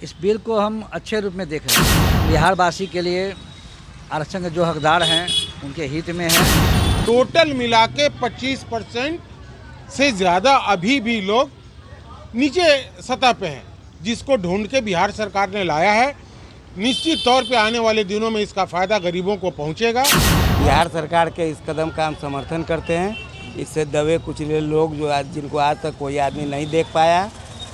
इस बिल को हम अच्छे रूप में देख रहे हैं। बिहार वासी के लिए आरक्षण के जो हकदार हैं उनके हित में है। टोटल मिला के 25% से ज़्यादा अभी भी लोग नीचे सतह पे हैं, जिसको ढूंढ के बिहार सरकार ने लाया है। निश्चित तौर पे आने वाले दिनों में इसका फ़ायदा गरीबों को पहुंचेगा। बिहार सरकार के इस कदम का हम समर्थन करते हैं। इससे दबे कुचले लोग जिनको आज तक कोई आदमी नहीं देख पाया,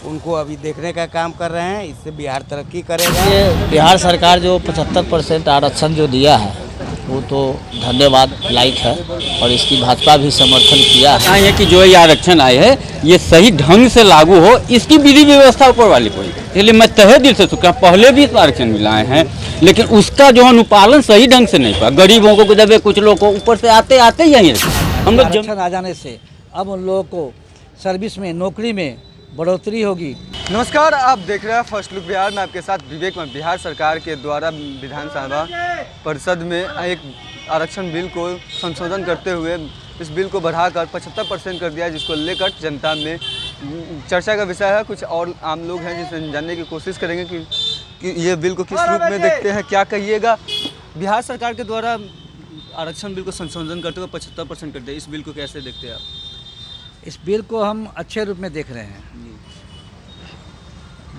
उनको अभी देखने का काम कर रहे हैं। इससे बिहार तरक्की करेगा। ये बिहार सरकार जो 75% आरक्षण जो दिया है वो तो धन्यवाद लायक है और इसकी भाजपा भी समर्थन किया है कि जो ये आरक्षण आए है ये सही ढंग से लागू हो, इसकी विधि व्यवस्था ऊपर वाली कोई। इसलिए मैं तहे दिल से शुक्रिया। पहले भी आरक्षण मिलाए हैं लेकिन उसका जो अनुपालन सही ढंग से नहीं हुआ। गरीबों को दबे कुछ लोग को ऊपर से आते आते यही हम लोग आरक्षण आ जाने से अब उन लोगों को सर्विस में, नौकरी में बढ़ोतरी होगी। नमस्कार, आप देख रहे हैं फर्स्ट लुक बिहार में आपके साथ विवेक। में बिहार सरकार के द्वारा विधानसभा परिषद में एक आरक्षण बिल को संशोधन करते हुए इस बिल को बढ़ाकर 75% कर दिया, जिसको लेकर जनता में चर्चा का विषय है। कुछ और आम लोग हैं जिनसे जानने की कोशिश करेंगे कि ये बिल को किस रूप में देखते हैं, क्या कहिएगा। बिहार सरकार के द्वारा आरक्षण बिल को संशोधन करते हुए 75% कर दिया, इस बिल को कैसे देखते हैं आप? इस बिल को हम अच्छे रूप में देख रहे हैं।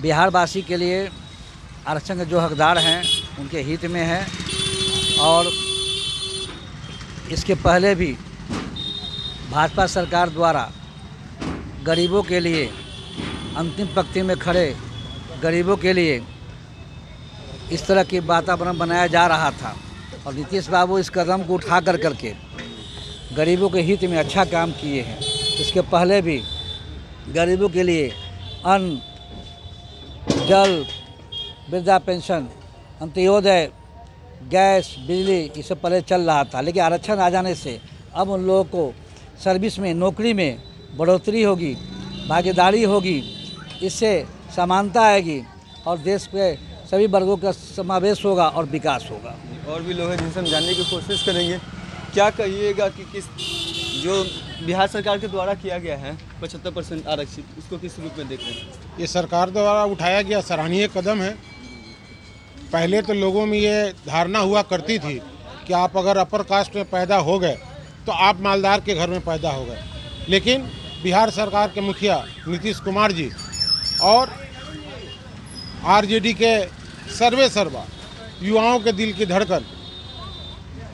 बिहार वासी के लिए आरक्षण के जो हकदार हैं उनके हित में है और इसके पहले भी भाजपा सरकार द्वारा गरीबों के लिए अंतिम पंक्ति में खड़े गरीबों के लिए इस तरह की वातावरण बनाया जा रहा था और नीतीश बाबू इस कदम को उठा करके गरीबों के हित में अच्छा काम किए हैं। इसके पहले भी गरीबों के लिए अन्न, जल, वृद्धा पेंशन, अंत्योदय, गैस, बिजली ये सब पहले चल रहा था, लेकिन आरक्षण आ जाने से अब उन लोगों को सर्विस में, नौकरी में बढ़ोतरी होगी, भागीदारी होगी। इससे समानता आएगी और देश के सभी वर्गों का समावेश होगा और विकास होगा। और भी लोग हैं जिनसे हम जानने की कोशिश करेंगे। क्या कहिएगा कि किस जो बिहार सरकार के द्वारा किया गया है 75% आरक्षित, इसको किस रूप में देख रहे हैं? ये सरकार द्वारा उठाया गया सराहनीय कदम है। पहले तो लोगों में ये धारणा हुआ करती थी कि आप अगर अपर कास्ट में पैदा हो गए तो आप मालदार के घर में पैदा हो गए, लेकिन बिहार सरकार के मुखिया नीतीश कुमार जी और आरजेडी के सर्वा युवाओं के दिल की धड़कन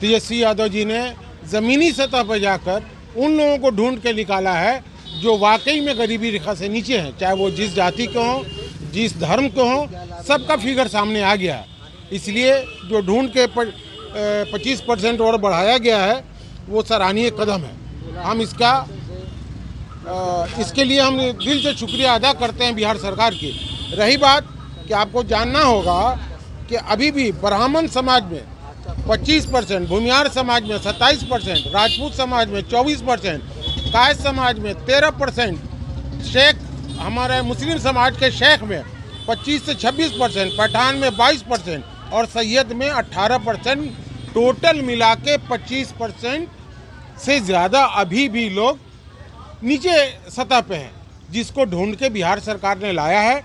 तेजस्वी यादव जी ने ज़मीनी सतह पर जाकर उन लोगों को ढूंढ के निकाला है जो वाकई में गरीबी रेखा से नीचे हैं, चाहे वो जिस जाति के हों, जिस धर्म के हों, सबका फिगर सामने आ गया है। इसलिए जो ढूंढ के 25% और बढ़ाया गया है वो सराहनीय कदम है। हम इसके लिए हम दिल से शुक्रिया अदा करते हैं बिहार सरकार की। रही बात कि आपको जानना होगा कि अभी भी ब्राह्मण समाज में 25%, भूमिहार समाज में 27%, राजपूत समाज में 24%, कायस्थ समाज में 13%, शेख हमारे मुस्लिम समाज के शेख में 25 से 26%, पठान में 22% और सैयद में 18%। टोटल मिला के 25% से ज़्यादा अभी भी लोग नीचे सतह पे हैं, जिसको ढूंढ के बिहार सरकार ने लाया है।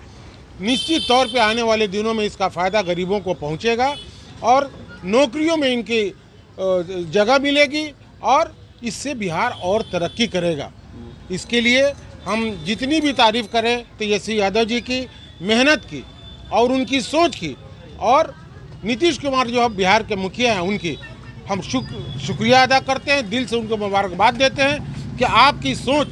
निश्चित तौर पे आने वाले दिनों में इसका फ़ायदा गरीबों को पहुंचेगा और नौकरियों में इनकी जगह मिलेगी और इससे बिहार और तरक्की करेगा। इसके लिए हम जितनी भी तारीफ़ करें तेजस्वी यादव जी की मेहनत की और उनकी सोच की, और नीतीश कुमार जो अब बिहार के मुखिया हैं उनकी हम शुक्रिया अदा करते हैं, दिल से उनको मुबारकबाद देते हैं कि आपकी सोच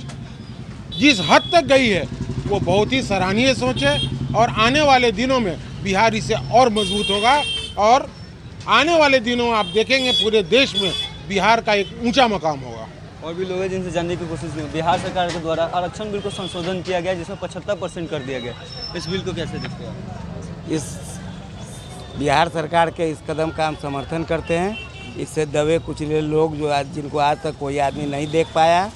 जिस हद तक गई है वो बहुत ही सराहनीय सोच है और आने वाले दिनों में बिहार इससे और मजबूत होगा और आने वाले दिनों में आप देखेंगे पूरे देश में बिहार का एक ऊंचा मकाम होगा। और भी लोग हैं जिनसे जानने की कोशिश की। बिहार सरकार के द्वारा आरक्षण बिल को संशोधन किया गया जिसमें 75% कर दिया गया, इस बिल को कैसे देखते हैं? इस बिहार सरकार के इस कदम का हम समर्थन करते हैं। इससे दबे कुचले लोग जिनको आज तक कोई आदमी नहीं देख पाया,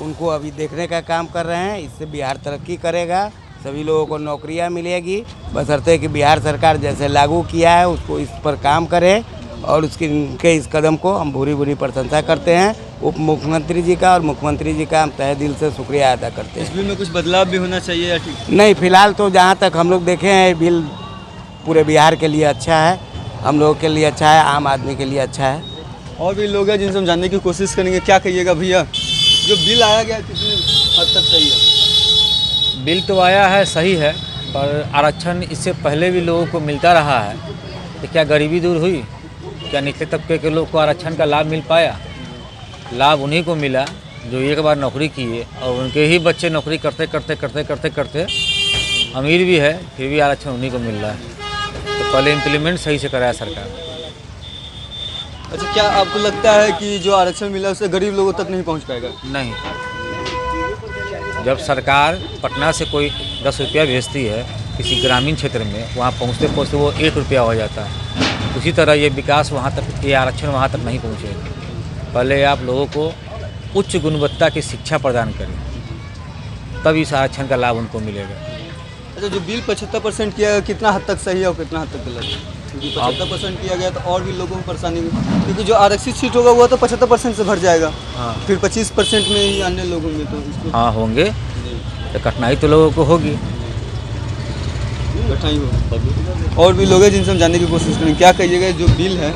उनको अभी देखने का काम कर रहे हैं। इससे बिहार तरक्की करेगा, सभी लोगों को नौकरियां मिलेगी। बशर्ते कि बिहार सरकार जैसे लागू किया है उसको इस पर काम करे और उनके इस कदम को हम भूरी प्रशंसा करते हैं। उप मुख्यमंत्री जी का और मुख्यमंत्री जी का हम तहे दिल से शुक्रिया अदा करते हैं। इस बिल में कुछ बदलाव भी होना चाहिए या ठीक? नहीं, फिलहाल तो जहाँ तक हम लोग देखे हैं बिल पूरे बिहार के लिए अच्छा है, हम लोगों के लिए अच्छा है, आम आदमी के लिए अच्छा है। और भी लोग हैं जिनसे हम जानने की कोशिश करेंगे। क्या कहिएगा भैया, जो बिल आया गया कितनी हद तक सही है? बिल तो आया है, सही है, पर आरक्षण इससे पहले भी लोगों को मिलता रहा है, तो क्या गरीबी दूर हुई? क्या निचले तबके के लोग को आरक्षण का लाभ मिल पाया? लाभ उन्हीं को मिला जो एक बार नौकरी किए और उनके ही बच्चे नौकरी करते करते करते करते करते अमीर भी है, फिर भी आरक्षण उन्हीं को मिल रहा है। तो पहले इम्प्लीमेंट सही से कराया सरकार। अच्छा, क्या आपको लगता है कि जो आरक्षण मिला उससे गरीब लोगों तक नहीं पहुंच पाएगा? नहीं, जब सरकार पटना से कोई 10 रुपया भेजती है किसी ग्रामीण क्षेत्र में, वहाँ पहुँचते पहुँचते वो 1 रुपया हो जाता है। उसी तरह ये विकास वहाँ तक, ये आरक्षण वहाँ तक नहीं पहुँचेगा। पहले आप लोगों को उच्च गुणवत्ता की शिक्षा प्रदान करें, तब इस आरक्षण का लाभ उनको मिलेगा। अच्छा, जो बिल 75% किया गया, कितना हद तक सही है और कितना हद तक गलत है? क्योंकि 75% किया गया तो और भी लोगों को परेशानी हुई, क्योंकि जो आरक्षित सीट होगा वो तो 75% से भर जाएगा। हाँ, फिर 25% में ही अन्य लोग होंगे, तो इसको हाँ होंगे, तो कठिनाई तो लोगों को होगी। कठिनाई होगी। और भी लोग हैं जिनसे हम जानने की कोशिश करेंगे। क्या कहिएगा, जो बिल है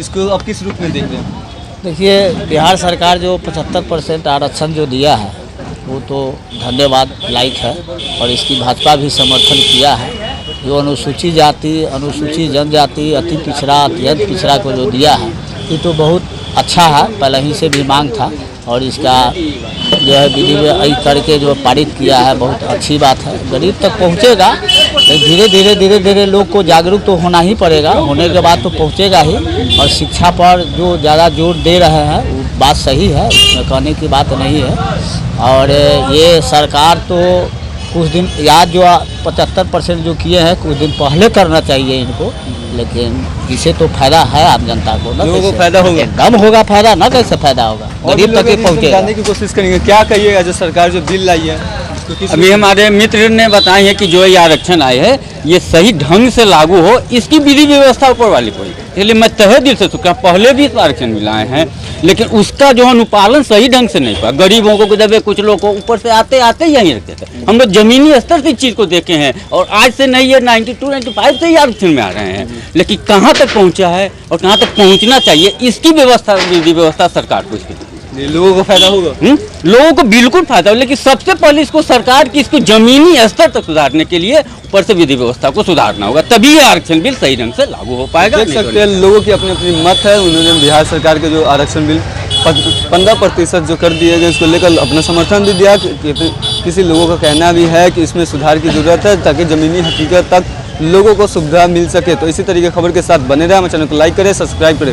इसको आप किस रूप में देख रहे हैं? देखिए, बिहार सरकार जो 75% आरक्षण जो दिया है वो तो धन्यवाद लायक है, और इसकी भाजपा भी समर्थन किया है। जो अनुसूचित जाति, अनुसूचित जनजाति, अति पिछड़ा, अत्यंत पिछड़ा को जो दिया है ये तो बहुत अच्छा है, पहले ही से भी मांग था, और इसका जो है विधि करके जो पारित किया है बहुत अच्छी बात है। गरीब तक पहुँचेगा, धीरे धीरे लोग को जागरूक तो होना ही पड़ेगा, होने के बाद तो पहुँचेगा ही। और शिक्षा पर जो ज़्यादा जोर दे रहे हैं वो बात सही है, उसमें कहने की बात नहीं है। और ये सरकार तो कुछ दिन याद जो 75% जो किए हैं कुछ दिन पहले करना चाहिए इनको, लेकिन इसे तो फायदा है आम जनता को ना, लोगों को फायदा होगा, कम होगा फायदा ना, कैसे फायदा होगा, गरीब तक ही पहुँचेगा। जानने की कोशिश करेंगे। क्या कहिएगा, जो सरकार जो बिल लाई है अभी हमारे मित्र ने बताया है कि जो ये आरक्षण आए है ये सही ढंग से लागू हो, इसकी विधि व्यवस्था ऊपर वाली कोई, इसलिए मैं तहे दिल से शुक्रिया। पहले भी आरक्षण मिलाए हैं, लेकिन उसका जो अनुपालन सही ढंग से नहीं हुआ। गरीबों को दबे, कुछ लोग को ऊपर से आते आते यहीं रखते थे। हम लोग जमीनी स्तर से इस चीज़ को देखे हैं, और आज से नहीं है 92-95 से ही आरक्षण में आ रहे हैं, लेकिन कहाँ तक पहुँचा है और कहाँ तक पहुँचना चाहिए, इसकी व्यवस्था, विधि व्यवस्था सरकार को इसकी लोगों को फायदा होगा। लोगों को बिल्कुल फायदा हो, लेकिन सबसे पहले इसको सरकार की इसको जमीनी स्तर तक सुधारने के लिए ऊपर से विधि व्यवस्था को सुधारना होगा, तभी ये आरक्षण बिल सही ढंग से लागू हो पाएगा। देख सकते हैं लोगों की अपनी अपनी मत है। उन्होंने बिहार सरकार के जो आरक्षण बिल 15% जो कर दिए गए उसको लेकर अपना समर्थन भी दिया। किसी लोगों का कहना भी है कि इसमें सुधार की जरूरत है ताकि जमीनी हकीकत तक लोगों को सुविधा मिल सके। तो इसी तरीके खबर के साथ बने रहे, हमारे चैनल को लाइक करें, सब्सक्राइब करें।